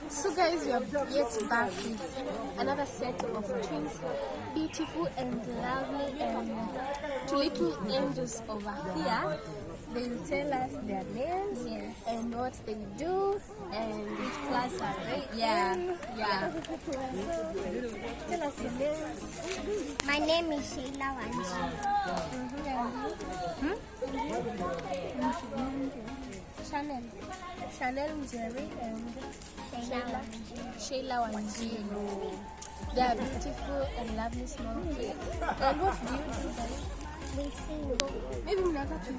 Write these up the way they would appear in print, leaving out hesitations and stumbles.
So guys, we are yet back with another set of twins, beautiful and lovely, and two little angels over here. They will tell us their names and what they do and which class are they in. Yeah. So, tell us your names. My name is Sheila Wanji. Chanel Njeri and Sheila Wanji. They are beautiful and lovely small kids. And what do you do guys? We sing. Maybe we never to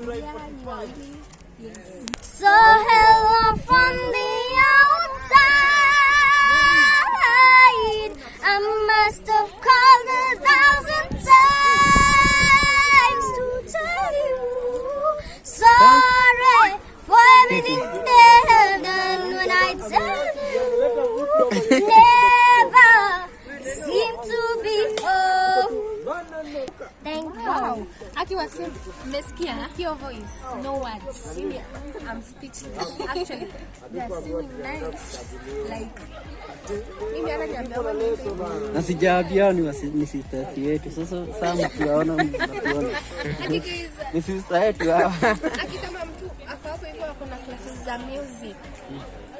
Yes. So hello from the outside. I must have called 1,000 times to tell you sorry for everything they have done. When I tell you, never seem to be home. Thank you. Wow. Aki was saying, Meskia, your voice, no words. I'm speechless. Actually, they are singing nice. Like, na sijaambia ni sister yetu. Sasa mkiwaona mnaona ni sister yetu hapa. Aki kama mtu akapo hivyo kuna classes za music.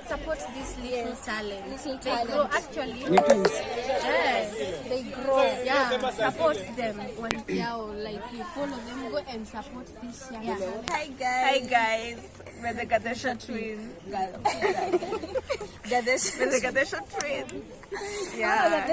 Support this little talent. They grow actually. They grow. Yeah. Support them when like you follow them, go and support this young talent. Hi guys. We're the Gadesha twins. We're the Gadesha twins. Yeah.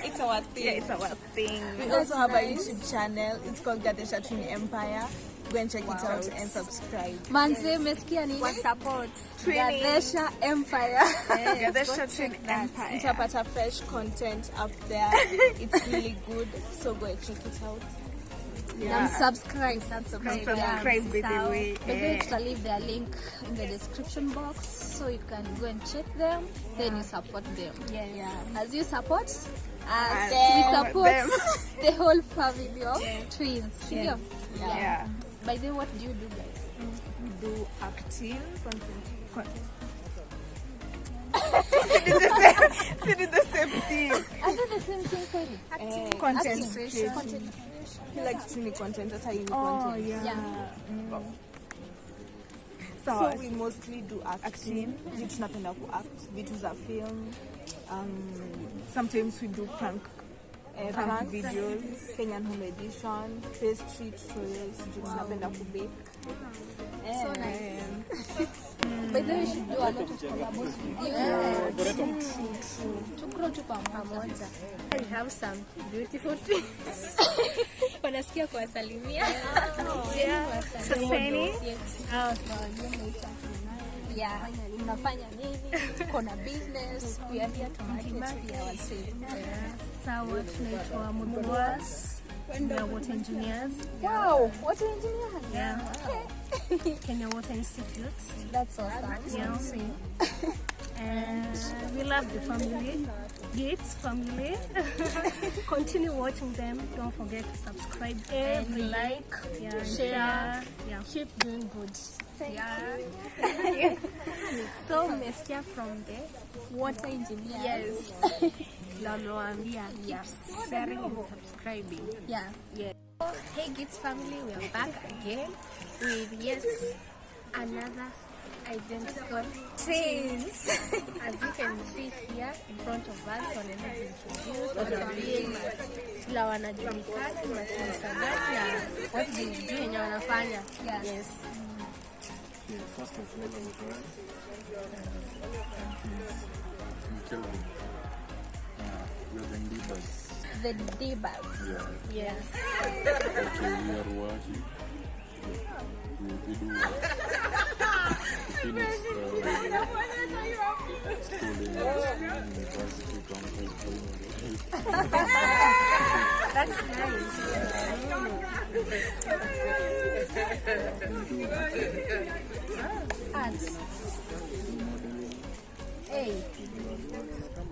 It's our thing. Yeah, it's our thing. We also have a YouTube channel. It's called Gadesha Twin Empire. Go and check it out and subscribe. Manze meskia ni support Gadesha Empire. Gadesha Twin Empire. Utapata fresh content up there. It's really good. So go and check it out. And subscribe with the way. Maybe to leave their link in the description box so you can go and check them. Then you support them. As you support us, we support them. The whole family of twins. Yeah. By the way, what do you do, guys? Do acting, content. Did the same thing. I do the same thing, Kelly. Content creation. He likes doing content. That's how you do content. So we mostly do acting. We tunapenda ku act. Vitu za film. Sometimes we do prank videos, Kenyan home edition, pastry tutorials. Tunapenda ku bake. So nice. By the way, we should do a lot of collabos with you. To grow to pamoja. We have some beautiful twins. Wanasikia kuwasalimia. Saseni. Yeah, mnafanya nini? Kuna business. We are here to market ourselves. Sawa, tunaitwa Mudwas. We are water engineers. Wow, water engineers. Yeah. Kenya Water Institute. That's awesome. Yeah. And we love the family. Gates family. Continue watching them. Don't forget to subscribe and like, share. Yeah. Keep doing good. So Meskia from the water engineer. Yes. Keep sharing and subscribing. Yeah. Hey Gates family, we are back again with yet another identical twins. As you can see here in front of us, kila wanajulikana na what they do yenye wanafanya. Yes. First of all, we're the Divas. The Divas. Yes. Okay, we are working. We do finish schooling university campus. That's nice. Art. Hey.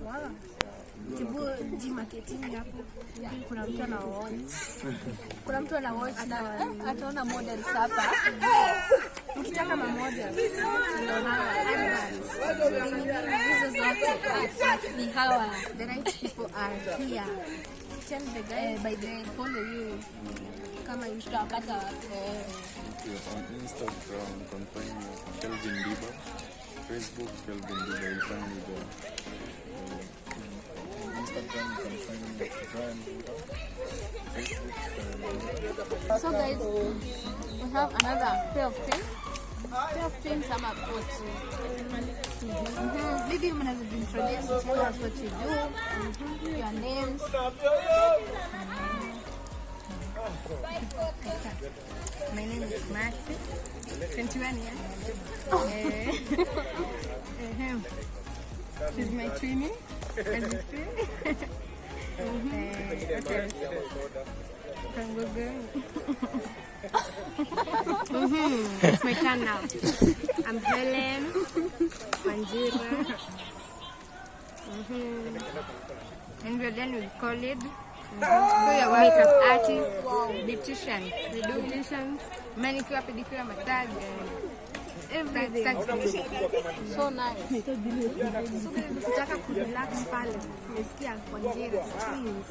Wow. Tibu marketing hapo. Kuna mtu ana watch. Kuna mtu ana watch na ataona models hapa. Ukitaka ma models. Hizo zote ni hawa, the right people are here. Tell the guys by the way, follow you. Kama utapata On Instagram, you can find me Kelvin Diba. Facebook, Kelvin Diba. You find me there. On Instagram, you can find me Brian Diba. Facebook, So guys, we have another pair of twins. Pair of twins I'm about maybe you must introduce, tell us what you do, your names. My name is Maxi, 21 years. She's my twinnie, as you see. It's my turn now. I'm Helen Wanjira. And we're done with college. So you're makeup artist, beautician. We do beautician, manicure, pedicure, massage, everything. So nice. So ukitaka kurelax pale, umesikia Wanjira twins.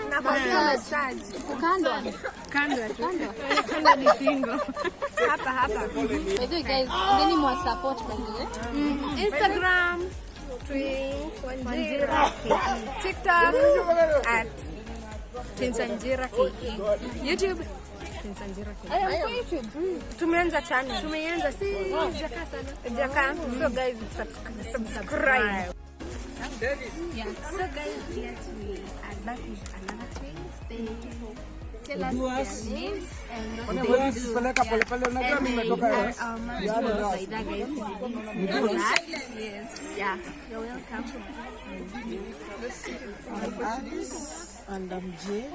Na massage. Kando ni single. Hapa. By the way guys, then more support by the way. Instagram, Twins Wanjira, TikTok at Twins Wanjira, YouTube Twins Wanjira. Tumeanza channel. Si jaka. So guys, subscribe. Yeah. So guys, yes, we are back with another twins. They tell us their names and what they do. Yes. Yeah. You're welcome. I'm Alice and I'm Jane.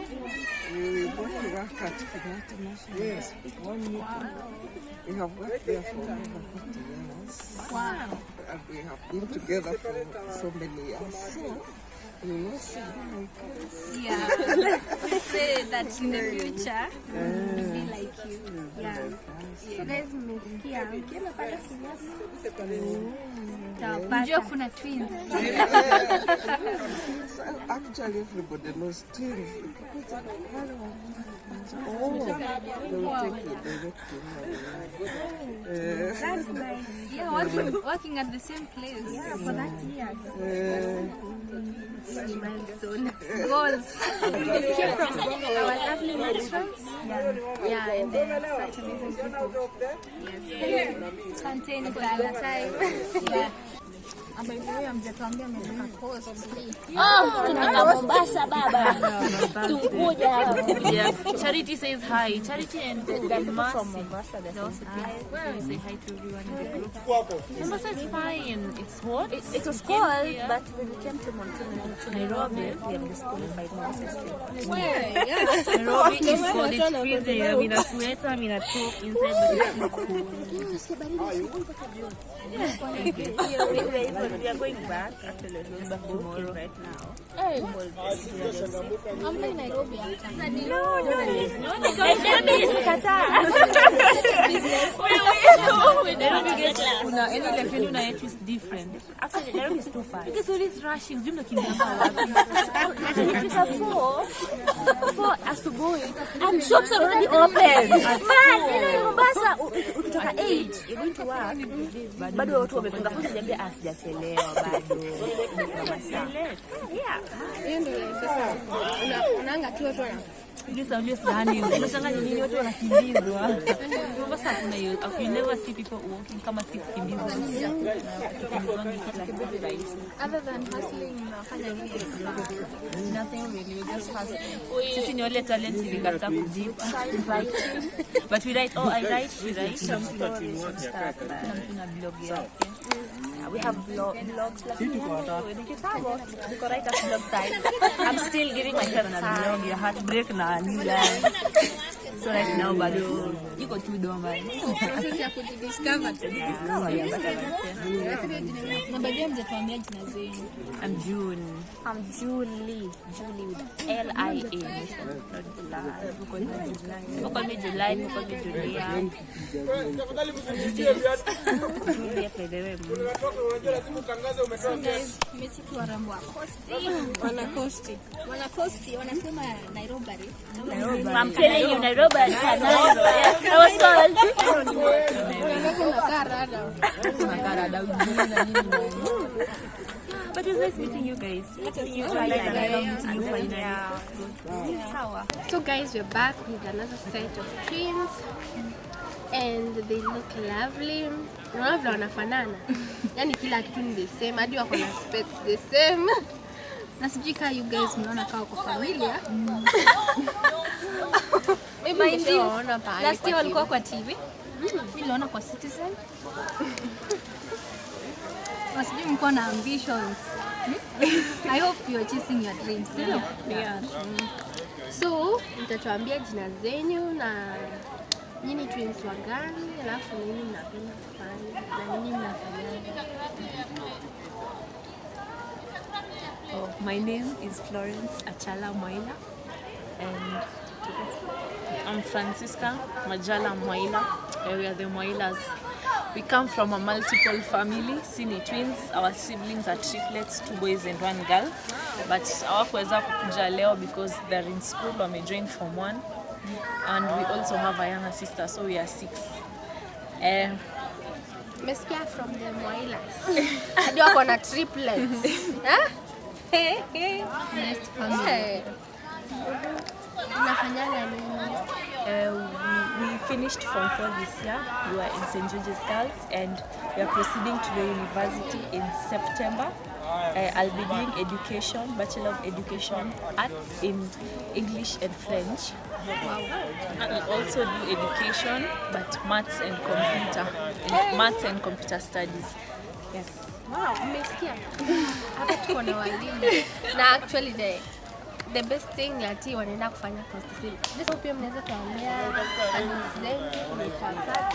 We both work at Kenyatta National. Yes. We have worked there for over 40 years. Wow. And we have been together for so many years. So, you know, see, Yeah. Say that in the future, we be like you. Yeah. So guys, mmesikia ukienda pale Kenyatta utapata kuna twins. actually everybody knows twins. They will take you direct to That's nice. Yeah, working at the same place. Yeah, for that years. Milestone. Goals. It's here from our lovely matrons. Yeah, and they're such amazing people. Yes. Asanteni sana time. Yeah. Ambaye amjatuambia ametoka coast. Tunatoka Mombasa baba. Tukuja hapa. Charity says hi. Charity and Mercy from Mombasa. They also say hi to everyone in the group. Mombasa is fine. It's hot. It was cold, but when we came to Nairobi, we had disqualified Mombasa. Nairobi is cold. It's freezing. I'm in a sweater. I'm in a top inside, but it's cool. We are going back. Actually, we're going back tomorrow right now. I'm in Nairobi. Nairobi is different. Actually, Nairobi is too far. Because all this rushing, you know, If it's a 4 asubuhi, and shops are already open. Man, you know, in Mombasa, ukitoka 8, you're going to work. Bado watu wamefunga funga niambia asijachelewa bado. Yeah. Hiyo ndio sasa unaanga tu watu This always running. Unachanganya nini watu wanakimbizwa. Mombasa kuna hiyo. You never see people walking kama si kukimbizwa. other than hustling unafanya nini? Nothing really. We just hustle. Sisi ni wale talent zikata kujipa. But we write. Oh, I write. We write. Some stories and stuff. Tuna blog yake. We have blogs like we could write a blog site. I'm still giving myself Blog your heartbreak na nila. So right now bado iko tu dormant. Process ya kujidiscover. Na baadaye mtatuambia jina zenu. I'm Julie with L-I-A. Who call me July, who call me Julia. Julia by the way. So guys, mechiki warembo wa Coast. Wana Coast wanasema Nairobi. I'm telling you, Nairobi and Nairobi. I was told. But it's nice meeting you guys. Meeting you finally. So guys, we're back with another set of twins. And they look lovely. Unaona wanafanana. Yaani kila kitu ni the same. Hadi wako na specs the same. Na sijui kama you guys mnaona kama kwa familia. Maybe nishaona pale. Last year walikuwa kwa TV. Mimi niliona kwa Citizen. Wasijui mko na ambitions. I hope you are chasing your dreams. Yeah. So, mtatuambia jina zenyu na nyinyi twins wa gani, alafu nini mnapenda kufanya na nini mnafanya. My name is Florence Achala Moila and I'm Francisca Majala Moila. We are the Moilas. We come from a multiple family, Sini twins. Our siblings are triplets, 2 boys and 1 girl. But hawakuweza kukuja leo because they're in school, wamejoin Form 1. And we also have a younger sister, so we are 6. Mesikia from the Moilas. Hadi wako na triplets. Next family. Unafanyanga nini? We finished Form 4 this year. We were in St. George's Girls and we are proceeding to the university in September. I'll be doing education, Bachelor of Education, Arts in English and French. I'll also do education, but maths and computer studies. Yes. Wow, mmesikia? Hapa tuko na walimu. Na actually the best thing ni ati wanaenda kufanya course sile. This pia mnaweza tuambia hadithi zenu, mtapata,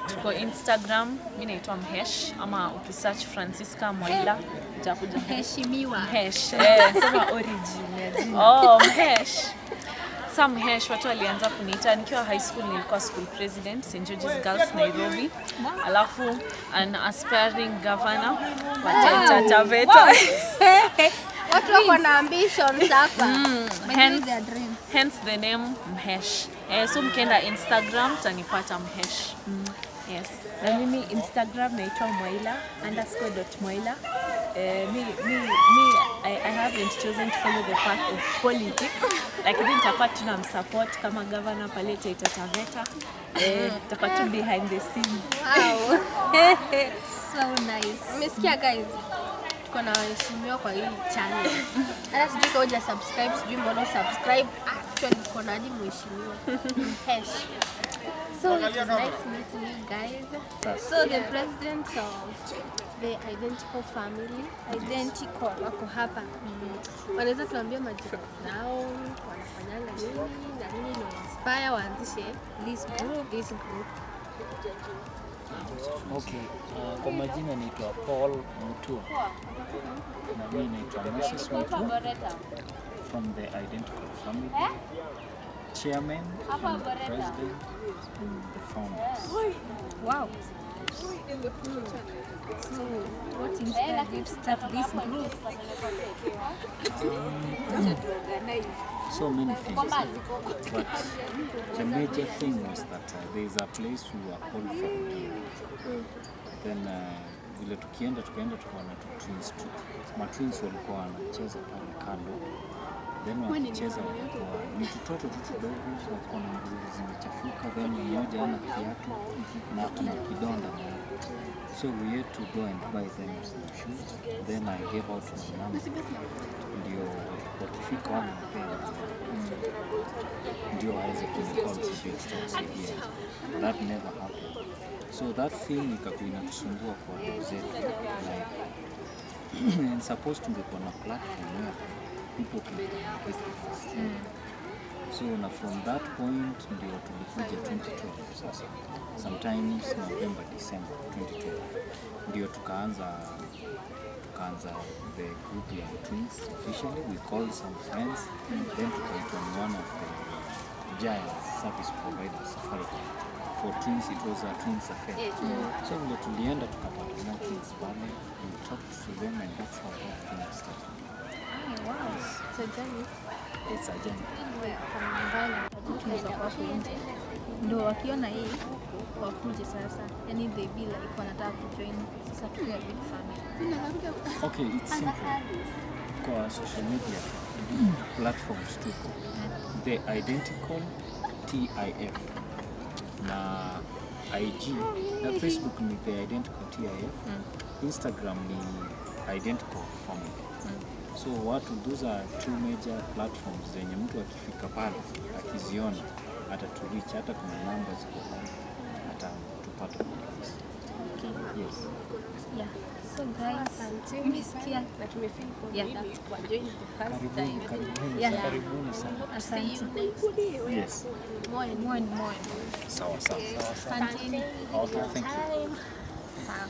Tuko Instagram, mimi naitwa Mhesh ama ukisearch Francisca Moila utakuja Heshimiwa. Mhesh. Sema origin. Mhesh. Some Mhesh watu walianza kuniita nikiwa high school, nilikuwa school president St. George's Girls Nairobi. Alafu an aspiring governor wa Taita Taveta. watu wako na ambitions hapa. Hence the name Mhesh. So mkienda Instagram tanipata Mhesh. Yes. Na mimi Instagram naitwa Moila_.moila. I haven't chosen to follow the path of politics. Lakini nitakuwa tunamsupport kama governor pale Taita Taveta. Nitakuwa tu behind the scenes. Wow. So nice. Mmesikia guys? Tuko na waheshimiwa kwa hii channel. Hata sijui kama huja subscribe, sijui mbona subscribe. Actually tuko na hadi mheshimiwa. Hesh. So it was nice meeting you guys. So the president of the identical family, wako hapa. Wanaweza tuambia majina zao, wanafanyanga nini na nini ni inspire waanzishe this group. Okay, kwa majina naitwa Paul Mutu. Na mimi naitwa Mrs. Mutu from the identical family. Chairman and the president and the founders. Wow. So, what inspired you to start this group? So many things, but the major thing was that there is a place we were called for game. Then vile tukaona twins tu. Twins walikuwa wanacheza pale kando. Then wakicheza walikuwa ni tutoto tudogo walikuwa na nguo zimechafuka, then mmoja ana kiatu na tuna kidonda. So we had to go and buy them some shoes. Then I gave out my number. Ndio wakifika wanapenda. Ndio waweze kunicall kusaidia. That never happened. So that thing ikakuwa inatusumbua kwa zetu. Like and supposed to be on a platform where people can so na from that point ndio tulikuja 2012 sasa, sometimes November, December 2012 ndio tukaanza the group ya Twins officially. We called some friends, then tukaitwa one of the giant service providers Safaricom. For Twins it was a Twins affair. So ndio tulienda tukapata na Twins pale, we talked to them and that's how things started. Wow, it's a journey. It's a journey. Ndo wakiona hii wakuje sasa, yani they be like wanataka kujoin sasa tukiwa big family. Okay, it's simple. Kwa social media platforms too, the identical TIF na IG na Facebook ni the identical TIF, Instagram ni identical family. So those are two major platforms zenye mtu akifika pale akiziona hata to reach, hata kuna numbers ziko pale hata tupata police. Yes. Yeah. So guys, tumesikia na tumefeel kwa join the first time. Karibuni sana. Asante. Yes. More. Sawa. Asante. Okay, thank you. Sawa.